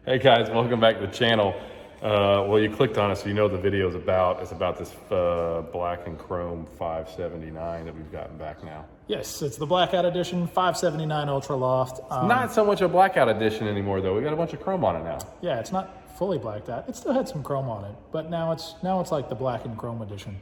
Hey guys, welcome back to the channel. Well, you clicked on it, so you know the video is about. It's about this black and chrome 579 that we've gotten back now. Yes, it's the Blackout edition 579 Ultra Loft. Not so much a blackout edition anymore, though. We got a bunch of chrome on it now. Yeah, it's not fully blacked out. It still had some chrome on it, but now it's like the black and chrome edition.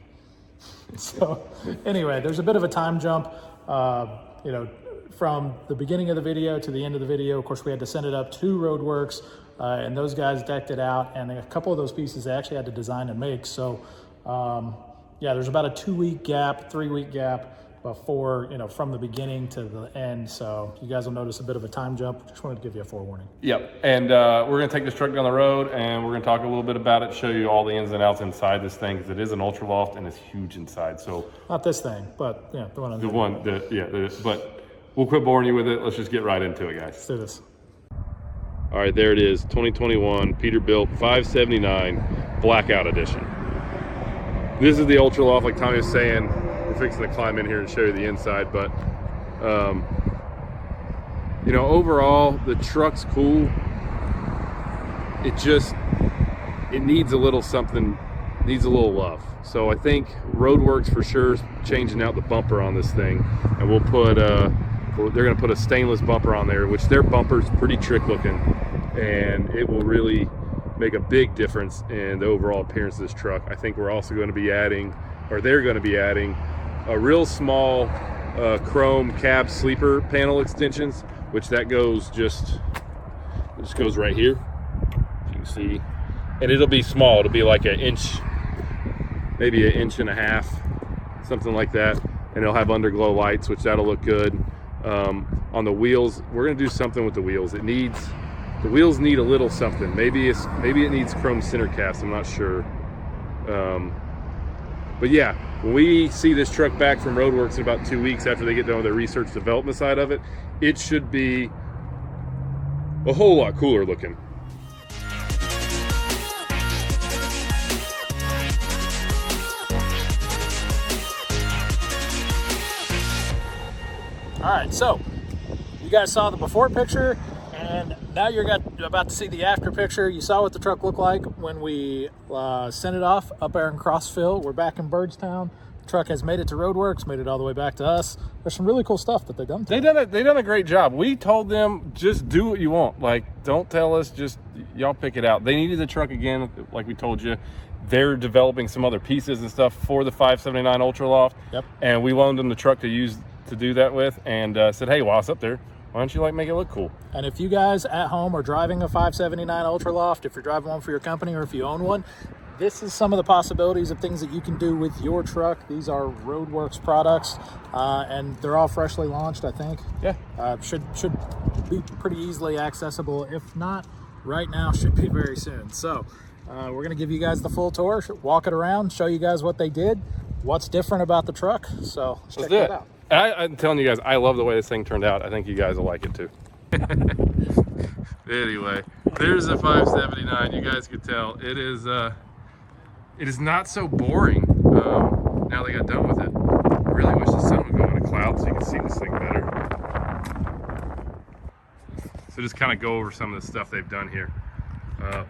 So anyway, there's a bit of a time jump. You know, from the beginning of the video to the end of the video. Of course, we had to send it up to RoadWorks, and those guys decked it out. And a couple of those pieces they actually had to design and make. So yeah, there's about a 2-week gap, 3-week gap before, you know, from the beginning to the end. So you guys will notice a bit of a time jump. Just wanted to give you a forewarning. Yep, and we're gonna take this truck down the road and we're gonna talk a little bit about it, show you all the ins and outs inside this thing, because it is an Ultra Loft and it's huge inside. So not this thing, but yeah, the one. But we'll quit boring you with it. Let's just get right into it, guys. Let's do this. All right, there it is, 2021 Peterbilt 579 Blackout Edition. This is the Ultra Loft, like Tommy was saying. We're fixing to climb in here and show you the inside, but you know, overall the truck's cool. It needs a little something, needs a little love. So I think RoadWorks for sure is changing out the bumper on this thing, and we'll put they're gonna put a stainless bumper on there, which their bumper's pretty trick looking, and it will really make a big difference in the overall appearance of this truck. I think we're also going to be adding, or they're going to be adding, a real small chrome cab sleeper panel extensions, which that goes just goes right here, you can see, and it'll be small. It'll be like an inch, maybe an inch and a half, something like that, and it'll have underglow lights, which that'll look good. On the wheels, we're going to do something with the wheels. The wheels need a little something. Maybe it needs chrome center caps, I'm not sure. But yeah, when we see this truck back from RoadWorks in about 2 weeks after they get done with the research development side of it, it should be a whole lot cooler looking. All right, so you guys saw the before picture, and now you're about to see the after picture. You saw what the truck looked like when we sent it off up there in Crossville. We're back in Birdstown. The truck has made it to RoadWorks, made it all the way back to us. There's some really cool stuff that they've done. They done a great job. We told them, just do what you want. Like, don't tell us, just y'all pick it out. They needed the truck again, like we told you. They're developing some other pieces and stuff for the 579 Ultra Loft. Yep. And we loaned them the truck to do that with, and said, hey, while it's up there, why don't you like make it look cool? And if you guys at home are driving a 579 Ultra Loft, if you're driving one for your company or if you own one, this is some of the possibilities of things that you can do with your truck. These are RoadWorks products, and they're all freshly launched, I think. Yeah. Should be pretty easily accessible. If not, right now, should be very soon. So we're gonna give you guys the full tour, walk it around, show you guys what they did, what's different about the truck. So let's check that out. I'm telling you guys, I love the way this thing turned out. I think you guys will like it too. Anyway, there's the 579. You guys could tell it is not so boring now they got done with it. I really wish the sun would go in a cloud so you can see this thing better. So just kind of go over some of the stuff they've done here.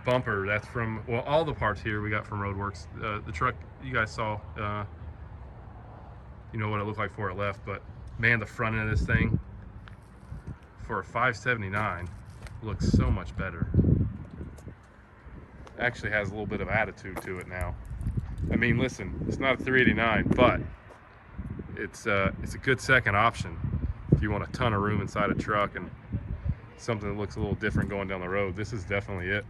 Bumper, that's from, well, all the parts here we got from RoadWorks. The truck you guys saw, you know what it looked like before it left, but man, the front end of this thing for a 579 looks so much better. Actually has a little bit of attitude to it now. I mean, listen, it's not a 389, but it's a good second option if you want a ton of room inside a truck and something that looks a little different going down the road. This is definitely it.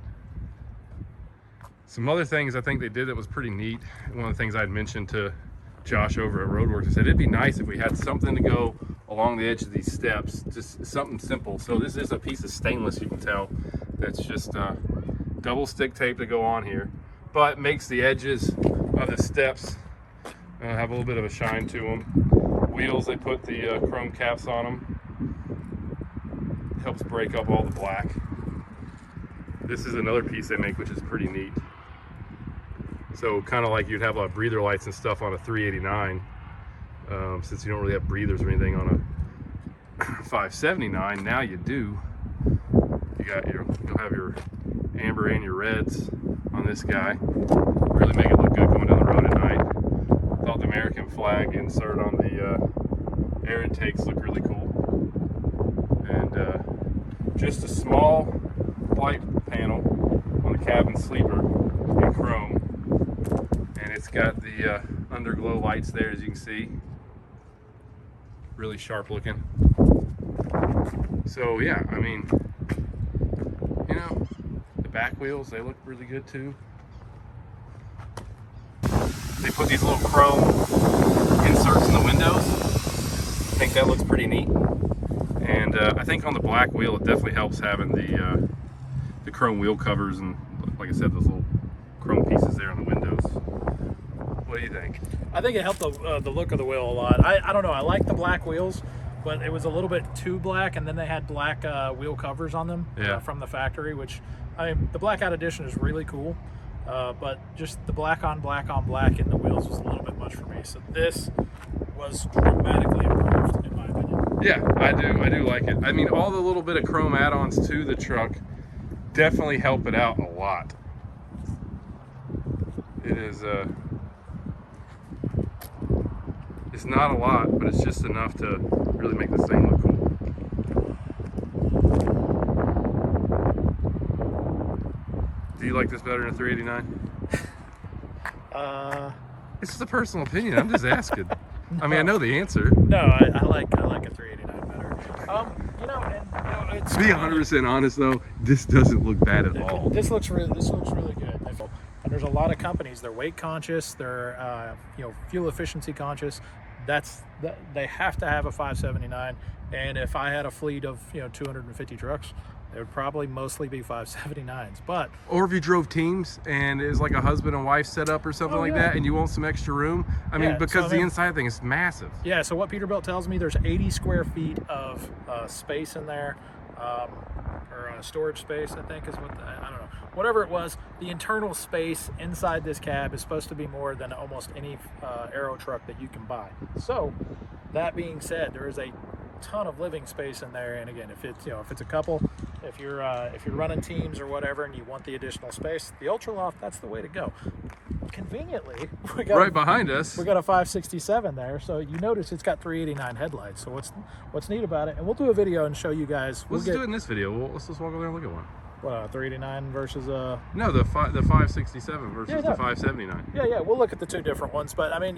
Some other things I think they did that was pretty neat. One of the things I'd mentioned to Josh over at RoadWorks, I said it'd be nice if we had something to go along the edge of these steps, just something simple. So this is a piece of stainless, you can tell, that's just double stick tape to go on here, but makes the edges of the steps have a little bit of a shine to them. Wheels, they put the chrome caps on them, helps break up all the black. This is another piece they make, which is pretty neat. So kind of like you'd have breather lights and stuff on a 389, since you don't really have breathers or anything on a 579. Now you do. You'll have your amber and your reds on this guy. Really make it look good going down the road at night. Thought the American flag insert on the air intakes looked really cool. And just a small light panel on the cabin sleeper in chrome. And it's got the underglow lights there, as you can see. Really sharp looking. So yeah, I mean, you know, the back wheels, they look really good too. They put these little chrome inserts in the windows. I think that looks pretty neat. And I think on the black wheel, it definitely helps having the chrome wheel covers and, like I said, those little chrome pieces there on the windows. What do you think? I think it helped the look of the wheel a lot. I don't know, I like the black wheels, but it was a little bit too black, and then they had black wheel covers on them from the factory, which, I mean, the Blackout edition is really cool, but just the black on black in the wheels was a little bit much for me. So this was dramatically improved, in my opinion. Yeah, I do like it. I mean, all the little bit of chrome add-ons to the truck definitely help it out a lot. It is it's not a lot, but it's just enough to really make this thing look cool. Do you like this better than a 389? It's just a personal opinion. I'm just asking. I mean, I know the answer. No, I like a 389 better. You know, and you know, it's, to be 100% honest though, this doesn't look bad at all. This looks really good. And there's a lot of companies, they're weight conscious, they're you know, fuel efficiency conscious. They have to have a 579. And if I had a fleet of, you know, 250 trucks, it would probably mostly be 579s. But or if you drove teams and it was like a husband and wife setup or something like that, and you want some extra room, I mean, because the inside thing is massive. Yeah, so what Peterbilt tells me, there's 80 square feet of space in there, or storage space, I think is what, I don't know, whatever it was. The internal space inside this cab is supposed to be more than almost any aero truck that you can buy. So that being said, there is a ton of living space in there. And again, if it's a couple, if you're running teams or whatever and you want the additional space, the Ultra Loft, that's the way to go. Conveniently, we got right behind us, we got a 567 there, so you notice it's got 389 headlights. So what's neat about it, and we'll do a video and show you guys. Let's do it in this video. Let's just walk over there and look at one. 389 versus no, the 567 versus the 579. Yeah, we'll look at the two different ones. But I mean,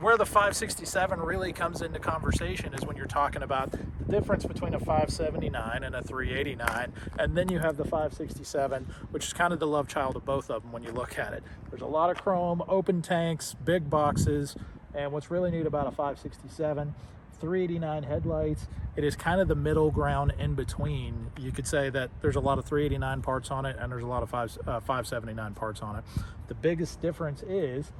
where the 567 really comes into conversation is when you're talking about the difference between a 579 and a 389, and then you have the 567, which is kind of the love child of both of them when you look at it. There's a lot of chrome, open tanks, big boxes, and what's really neat about a 567, 389 headlights, it is kind of the middle ground in between. You could say that there's a lot of 389 parts on it and there's a lot of 579 parts on it. The biggest difference is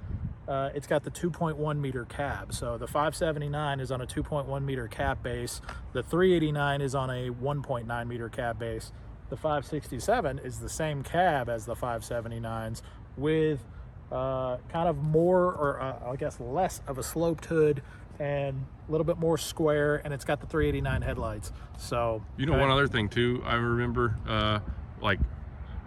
it's got the 2.1 meter cab. So the 579 is on a 2.1 meter cab base. The 389 is on a 1.9 meter cab base. The 567 is the same cab as the 579s with kind of more, or I guess less of a sloped hood and a little bit more square, and it's got the 389 headlights. So you know, one other thing too, I remember like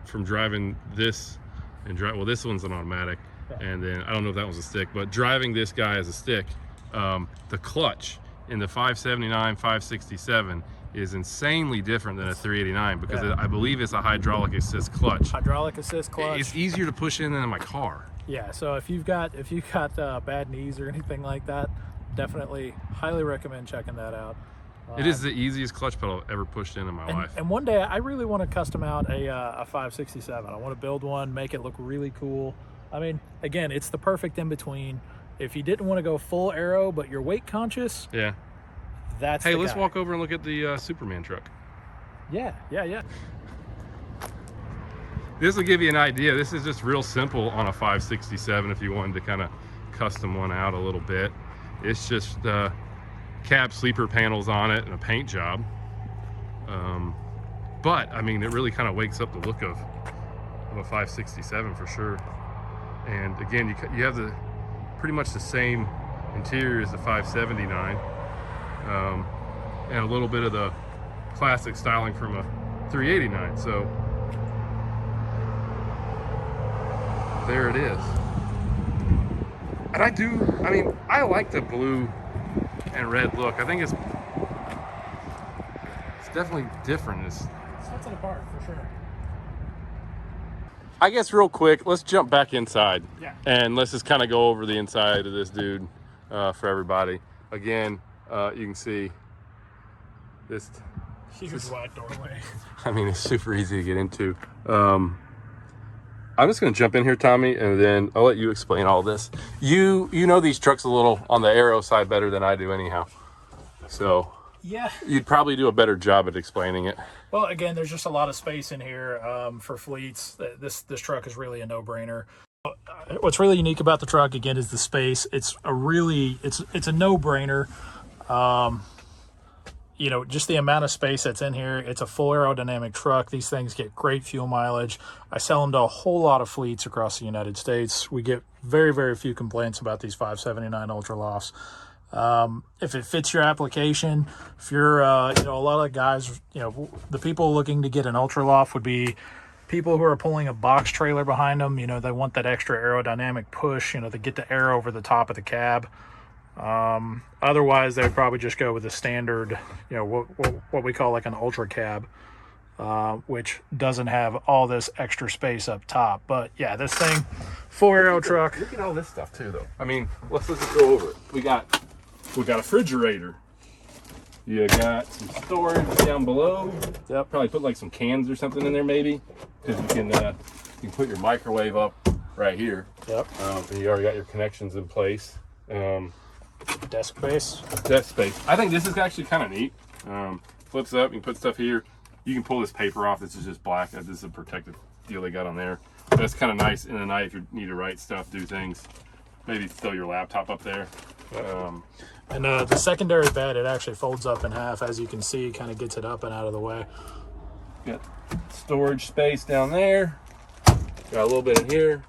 from driving this and well, this one's an automatic, and then I don't know if that was a stick, but driving this guy as a stick, the clutch in the 579 567 is insanely different than a 389 because I believe it's a hydraulic assist clutch. It's easier to push in than in my car. Yeah, so if you've got bad knees or anything like that, definitely highly recommend checking that out. It is the easiest clutch pedal I've ever pushed in my life. And one day I really want to custom out a 567. I want to build one, make it look really cool. I mean, again, it's the perfect in between. If you didn't want to go full aero but you're weight conscious, that's hey, let's walk over and look at the Superman truck. Yeah. This will give you an idea. This is just real simple on a 567 if you wanted to kind of custom one out a little bit. It's just cab sleeper panels on it and a paint job. But I mean, it really kind of wakes up the look of a 567 for sure. And again, you have the pretty much the same interior as the 579, and a little bit of the classic styling from a 389. So where it is. And I mean, I like the blue and red look. I think it's definitely different. It sets it apart for sure. I guess real quick, let's jump back inside. Yeah. And let's just kind of go over the inside of this dude for everybody. Again, you can see this huge wide doorway. I mean, it's super easy to get into. I'm just going to jump in here, Tommy, and then I'll let you explain all this. You know these trucks a little on the aero side better than I do anyhow. So yeah, you'd probably do a better job at explaining it. Well, again, there's just a lot of space in here for fleets. This truck is really a no-brainer. What's really unique about the truck, again, is the space. It's a no-brainer. You know, just the amount of space that's in here. It's a full aerodynamic truck. These things get great fuel mileage. I sell them to a whole lot of fleets across the United States. We get very, very few complaints about these 579 Ultra Lofts. If it fits your application, if you're, you know, a lot of guys, you know, the people looking to get an Ultra Loft would be people who are pulling a box trailer behind them. You know, they want that extra aerodynamic push, you know, they get the air over the top of the cab. Otherwise, they would probably just go with a standard, you know, what we call like an Ultra cab, which doesn't have all this extra space up top. But yeah, this thing, full aero truck. Look at all this stuff too, though. I mean, let's just go over it. We got a refrigerator. You got some storage down below. Yep. Probably put like some cans or something in there, maybe, because you can put your microwave up right here. Yep. And you already got your connections in place. Desk space. I think this is actually kind of neat. Flips up, you can put stuff here. You can pull this paper off. This is just black. This is a protective deal they got on there. But it's kind of nice in the night if you need to write stuff, do things. Maybe throw your laptop up there. And the secondary bed, it actually folds up in half. As you can see, kind of gets it up and out of the way. Got storage space down there. Got a little bit in here.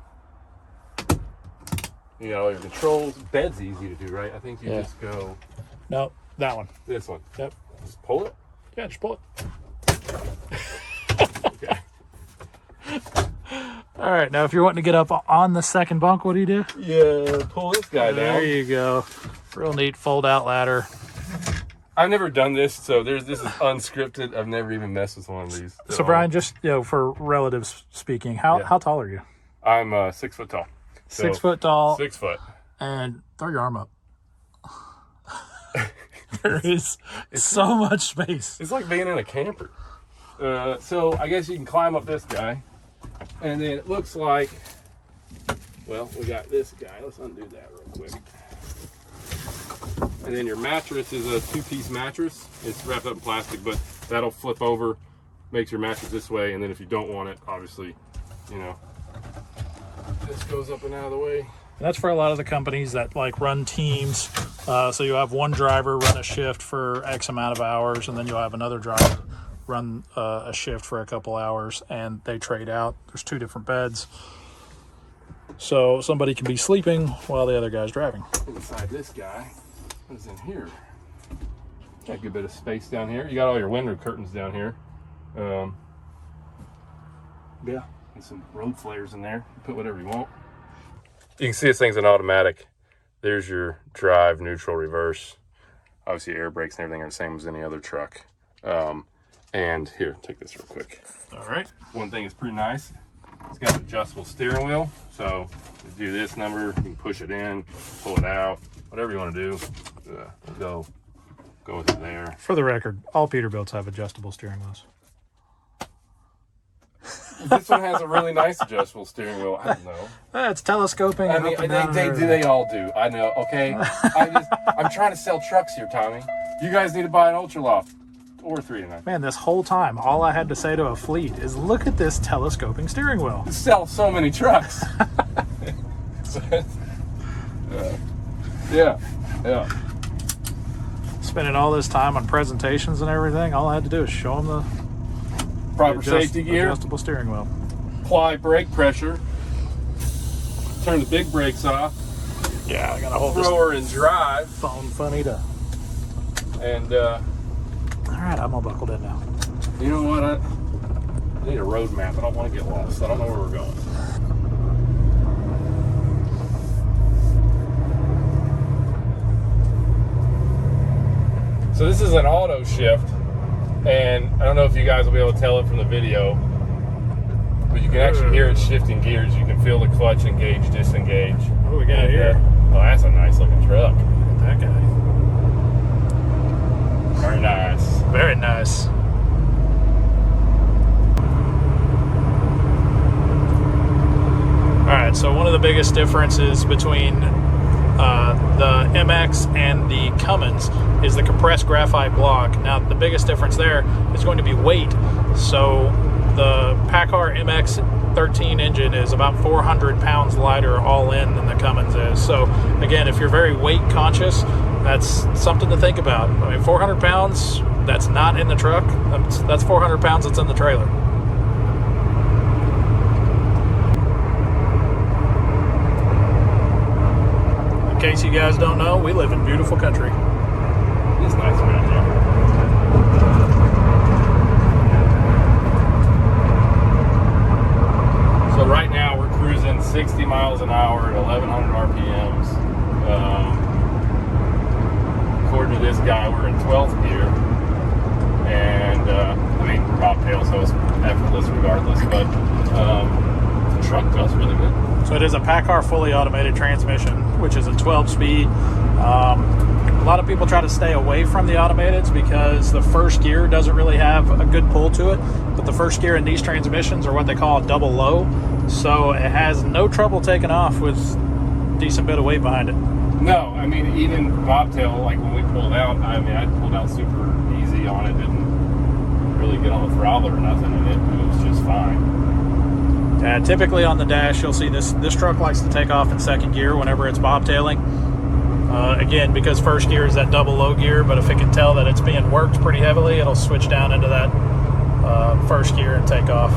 You got all your controls. Bed's easy to do, right? I think you just go... No, that one. This one. Yep. Just pull it? Yeah, just pull it. Okay. All right, now if you're wanting to get up on the second bunk, what do you do? Yeah, pull this guy down. There you go. Real neat fold-out ladder. I've never done this, so this is unscripted. I've never even messed with one of these. So Brian, just, you know, for relatives speaking, how tall are you? I'm 6 foot tall. 6 foot tall. 6 foot. And throw your arm up. There is so much space. It's like being in a camper. So I guess you can climb up this guy. And then it looks like, well, we got this guy. Let's undo that real quick. And then your mattress is a 2-piece mattress. It's wrapped up in plastic, but that'll flip over, makes your mattress this way. And then if you don't want it, obviously, you know, this goes up and out of the way. That's for a lot of the companies that like run teams. So you have one driver run a shift for X amount of hours, and then you'll have another driver run a shift for a couple hours, and they trade out. There's 2 different beds. So somebody can be sleeping while the other guy's driving. Inside this guy, what is in here? Got a good bit of space down here. You got all your window curtains down here. Yeah, and some road flares in there. You put whatever you want. You can see this thing's an automatic. There's your drive, neutral, reverse. Obviously air brakes and everything are the same as any other truck. And here, take this real quick. All right. One thing is pretty nice. It's got an adjustable steering wheel. So to do this number, you can push it in, pull it out, whatever you want to do. Go with it there. For the record, all Peterbilts have adjustable steering wheels. This one has a really nice adjustable steering wheel. I don't know. It's telescoping. I mean, they all do. I know. Okay. I'm trying to sell trucks here, Tommy. You guys need to buy an Ultra Loft or 3 tonight. Man, this whole time, all I had to say to a fleet is, look at this telescoping steering wheel. Sell so many trucks. Yeah. Spending all this time on presentations and everything, all I had to do is show them the proper safety gear, adjustable steering wheel, apply brake pressure, turn the big brakes off. Yeah, I gotta hold thrower and drive. Phone funny to. And all right, I'm all buckled in now. You know what? I need a road map. I don't want to get lost. I don't know where we're going. So this is an auto shift, and I don't know if you guys will be able to tell it from the video, but you can actually hear it shifting gears. You can feel the clutch engage, disengage. What do we got here? Oh, that's a nice looking truck. Look at that guy. Very nice. Very nice. All right, so one of the biggest differences between the MX and the Cummins is the compressed graphite block. Now, the biggest difference there is going to be weight. So the PACCAR MX-13 engine is about 400 pounds lighter all in than the Cummins is. So again, if you're very weight conscious, that's something to think about. I mean, 400 pounds, that's not in the truck. That's 400 pounds that's in the trailer. In case you guys don't know, we live in beautiful country. It's nice around here. So right now we're cruising 60 miles an hour at 1100 RPMs. According to this guy, we're in 12th gear. And I mean, we're bobtail, so it's effortless regardless. But the truck does really good. So it is a PACCAR fully automated transmission, which is a 12-speed. A lot of people try to stay away from the automatids because the first gear doesn't really have a good pull to it. But the first gear in these transmissions are what they call a double low. So it has no trouble taking off with a decent bit of weight behind it. No, I mean, even bobtail, like when we pulled out, I mean, I pulled out super easy on it, didn't really get on the throttle or nothing, and it was just fine. Typically on the dash, you'll see this truck likes to take off in second gear whenever it's bobtailing. Again, because first gear is that double low gear, but if it can tell that it's being worked pretty heavily, it'll switch down into that first gear and take off.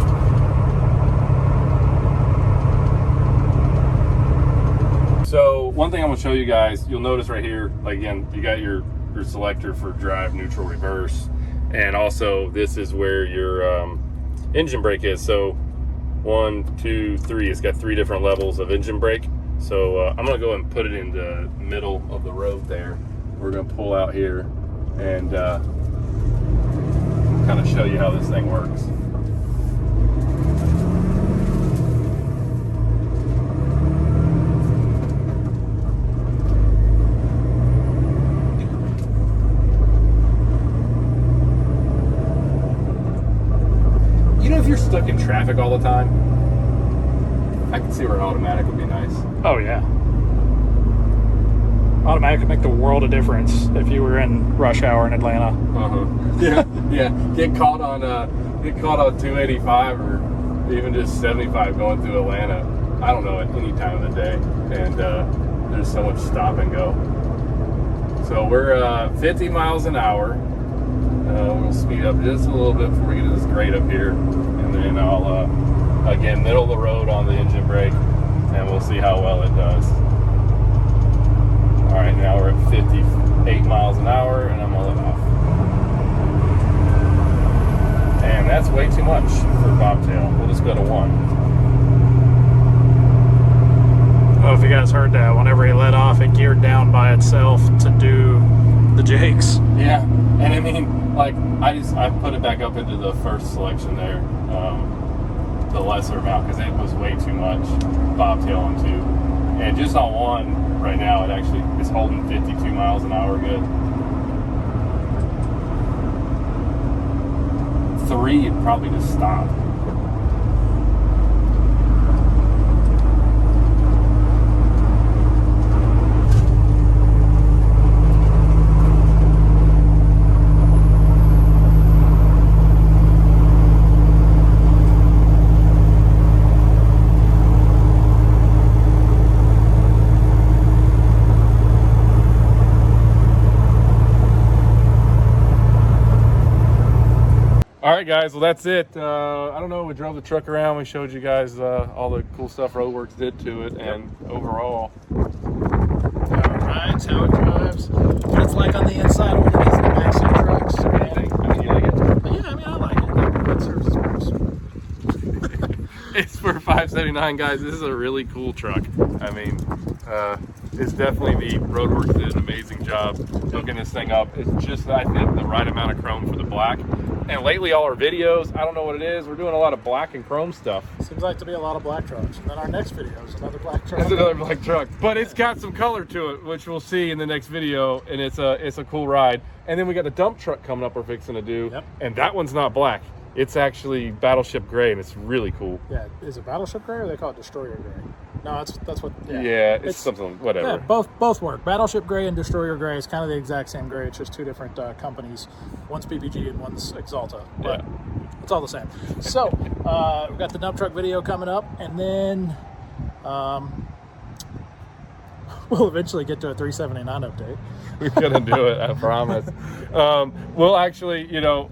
So one thing I'm gonna show you guys, you'll notice right here, like again, you got your selector for drive, neutral, reverse, and also this is where your engine brake is. So 1, 2, 3, it's got 3 different levels of engine brake. So I'm gonna go and put it in the middle of the road there. We're gonna pull out here and kind of show you how this thing works. You know, if you're stuck in traffic all the time, I can see where an automatic would be nice. Oh yeah. Automatic would make the world of difference if you were in rush hour in Atlanta. Yeah, yeah. Get caught on 285 or even just 75 going through Atlanta. I don't know, at any time of the day, and there's so much stop and go. So we're 50 miles an hour. We'll speed up just a little bit before we get to this grade up here, and then I'll again middle of the road on the engine brake, and we'll see how well it does. All right, now we're at 58 miles an hour, and I'm gonna let off. And that's way too much for bobtail. We'll just go to 1. I don't know if you guys heard that. Whenever he let off, it geared down by itself to do the jakes. Yeah, and I mean, like, I put it back up into the first selection there, the lesser amount, because it was way too much bobtail on 2. And just on 1 right now, it actually is holding 52 miles an hour good. 3, it'd probably just stop. All right, guys, well, that's it. I don't know, we drove the truck around. We showed you guys all the cool stuff RoadWorks did to it, and overall, How it rides, how it drives, what it's like on the inside of one of these backseat trucks. what do you think? I mean, you like it? Yeah, I mean, I like it. It serves its purpose. It's for $579, guys. This is a really cool truck. I mean, It's definitely neat. RoadWorks did an amazing job hooking this thing up. It's just, I think, the right amount of chrome for the black. And lately, all our videos, I don't know what it is, we're doing a lot of black and chrome stuff. Seems like to be a lot of black trucks. And then our next video is another black truck. It's another black truck. But it's got some color to it, which we'll see in the next video. And it's a cool ride. And then we got the dump truck coming up we're fixing to do. Yep. And that one's not black. It's actually Battleship Gray, and it's really cool. Yeah, is it Battleship Gray or they call it Destroyer Gray? No, that's what. Yeah, it's something, whatever. Yeah, both work. Battleship Gray and Destroyer Gray is kind of the exact same gray. It's just two different companies. One's PPG and one's Axalta, but it's all the same. So we've got the dump truck video coming up, and then we'll eventually get to a 379 update. We're gonna do it, I promise. We'll actually, you know,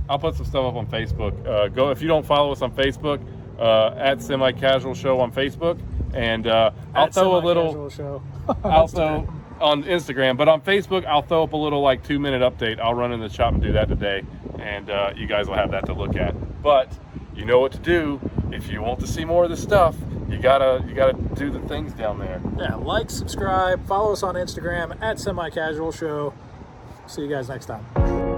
I'll put some stuff up on Facebook. Go if you don't follow us on Facebook, at Semi Casual Show on Facebook, and I'll throw a little. Show. I'll throw on Instagram, but on Facebook, I'll throw up a little like 2-minute update. I'll run in the shop and do that today, and you guys will have that to look at. But you know what to do if you want to see more of this stuff. You gotta do the things down there. Yeah, like, subscribe, follow us on Instagram at Semi Casual Show. See you guys next time.